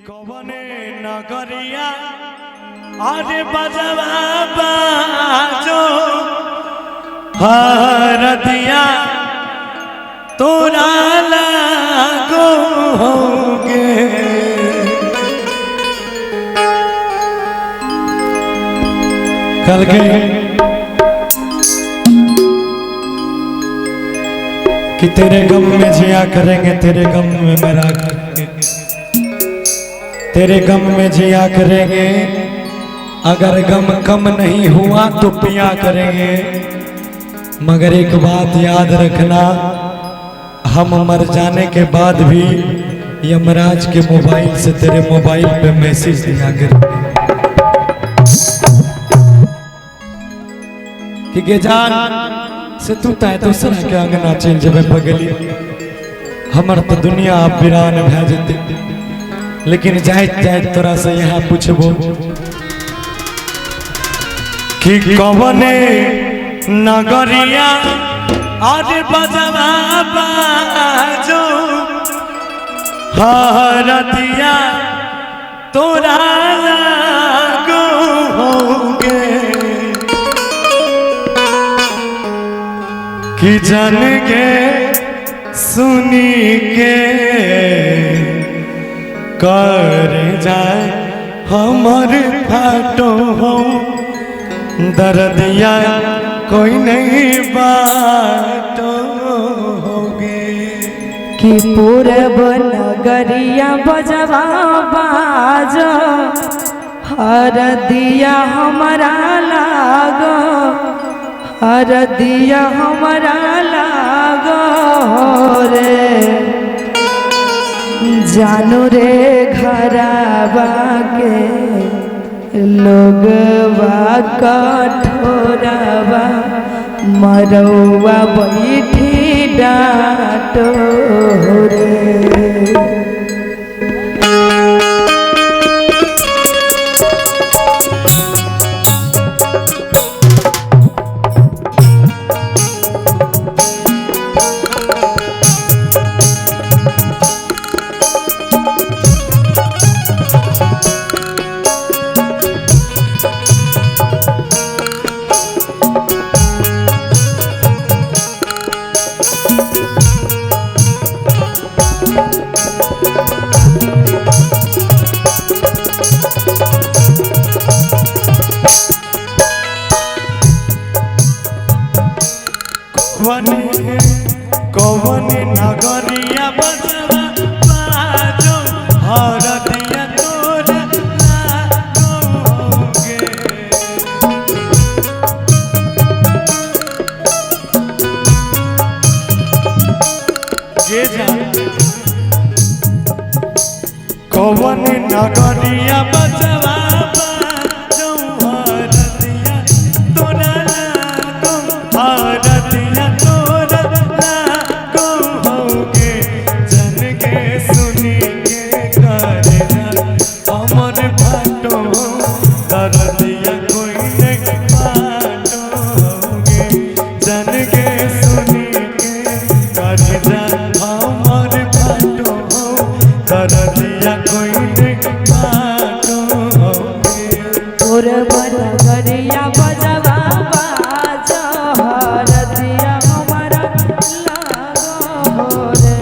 कवने नगरिया अरे बजवा बाजो हरदिया तोरा लागो होगे। कल के कि तेरे गम में जिया करेंगे, तेरे गम में मरा करेंगे, तेरे गम में जिया करेंगे। अगर गम कम नहीं हुआ तो पिया करेंगे। मगर एक बात याद रखना, हम मर जाने के बाद भी यमराज के मोबाइल से तेरे मोबाइल पे मैसेज दिया करेंगे कि गेजान से तू तय दूसरा के अंगना चल जबे पगली। हमर तो दुनिया आप वीरान भे जेते, लेकिन जाइत जाइत तोरा से यहाँ पूछबो कि कवने नगरिया आज बजवा बाजो हरदिया तोरा लागो होगे। कि जन के सुनी के कर जाए हमर फाटो हो दर्दिया कोई नहीं बाटो होगे। कि पूरब नगरिया बजवा बाजो हरदिया हमारा लागो, हरदिया हमारा लागो रे। जानू रे घरवा के लोगवा कठोरवा मरौआ बैठी डाटो रे। कवने नगरिया बजवा बाजो हरदिया तोरा लागो होगे। कवने नगरिया बजवा बाजो हरदिया तोरा लागो, हरदिया तोरा लागो होगे। जन के सुनी के करना हमर फाटो दर्दिया कोई नहीं बाटो होगे। जन के सुनी के करना हमर फाटो दर्दिया कोई नहीं बाटो होगे। पूरब नगरिया बजवा बाजो हरदिया हमारा लागो रे।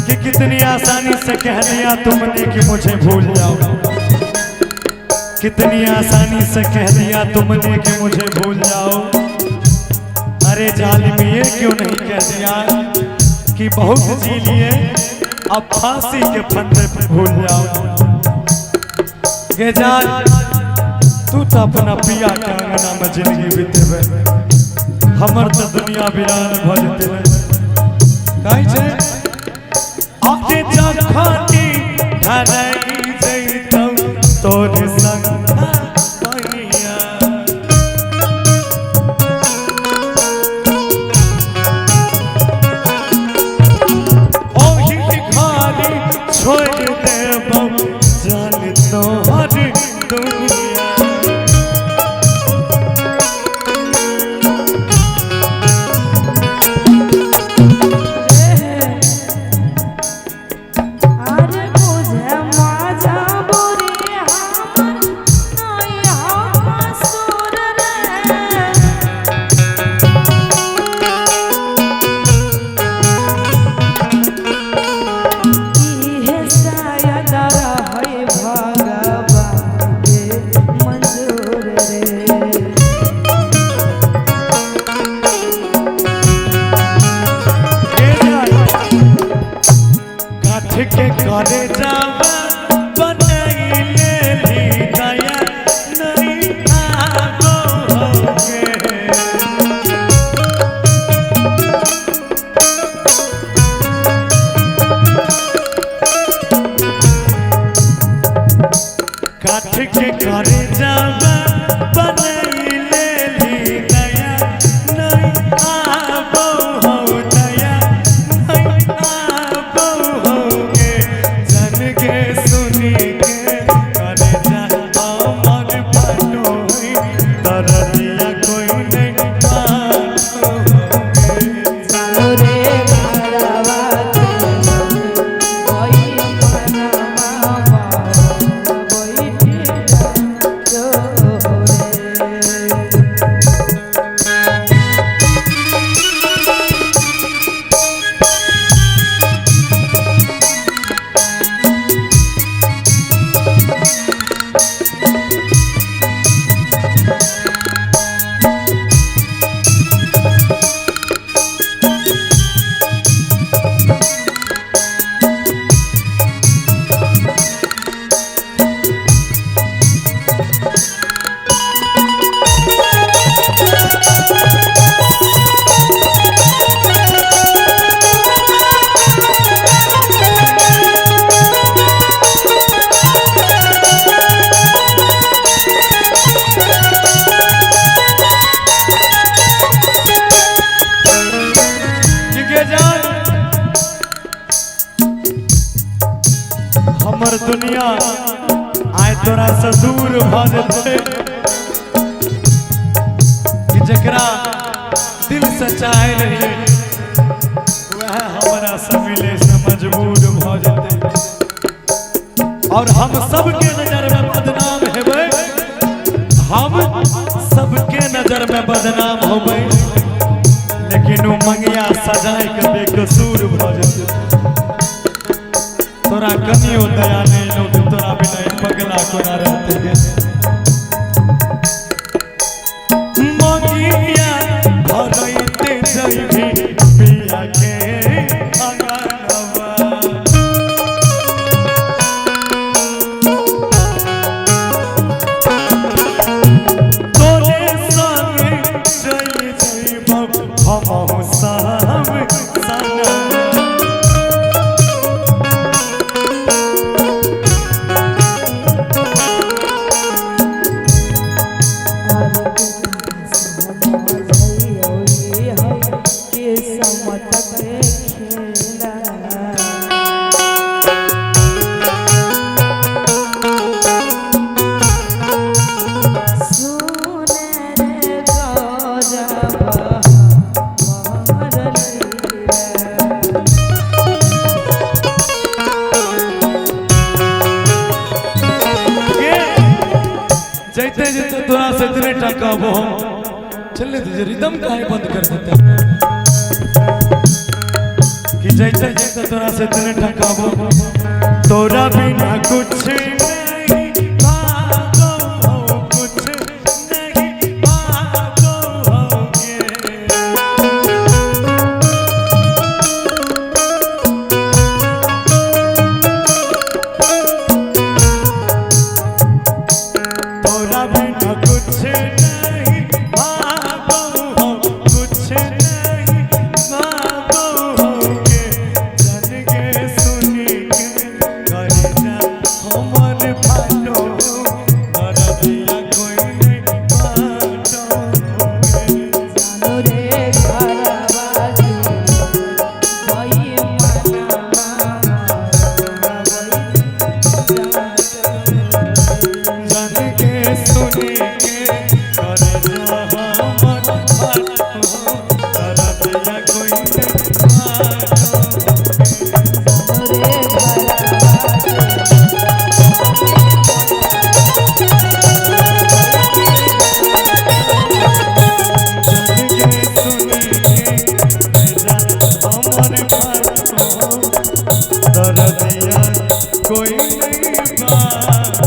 कि कितनी आसानी से कह दिया तुमने कि मुझे भूल जाओ, कितनी आसानी से कह दिया तुमने कि मुझे भूल जाओ। अरे जालिम ये क्यों नहीं कह दिया कि बहुत जी लिए अब फांसी के फंदे पे भूल जाओ। ये जान तू तो अपना पिया के अंगना में जिंदगी बीतेबे, हमर तो दुनिया वीरान भ जेते। काई छे आके जखानी धरई जइतौ तोरे संग बनिया। ओही घारी छोड़ देबौ जान तोहर दुनिया। अरे बुझे माजा बुरी हमर नया सुर रे। इहे शायद रहै भगवान के मंजूर रे। काठ के करे जावा बनैले भी दया नहीं आगोगे। काठ के करे जावा बनैले भी दया नहीं आबो हो, दया नहीं आबो होगे। जन के सुनी के करे जा अमर बनोई, दरदिया कोई नहीं मानोगे। रे घरवा के कोई मनवा बैठी चोरे। हमर दुनिया आय तोरा से दूर भ जेते, कि जकरा दिल से चाहे रहिए वह हमरा से मिले से मजबूर भ जेते। और हम सबके नजर में बदनाम हेबै, हम सबके नजर में बदनाम होबै, लेकिन वो मंगिया सजाए के बेकसूर भ जेते। तोरा कनियो दया नहीं लो कि तोरा बिना इन पगला कोना रहते गे। मंगिया भरैते जइभी पिया के अंगनवा। तोरे संग चल जइबौ हमहु सब संगवा। तने टकाबो चले दीजिए रिदम काहे बंद कर देते हैं कि जैसे जैसे तोरा से तने टकाबो तोरा बिना कुछ नहीं भागो हो कुछ नहीं भागो होगे तोरा बिना कुछ नहीं भागो हो कुछ नहीं भागो होगे जन के सुनी के करना हमर भालो करदिया कोई नहीं बाटो होगे जानो रे घरवासी कोई जन के सुनी के करना हमर भालो करदिया कोई नहीं बाटो कोई नहीं बात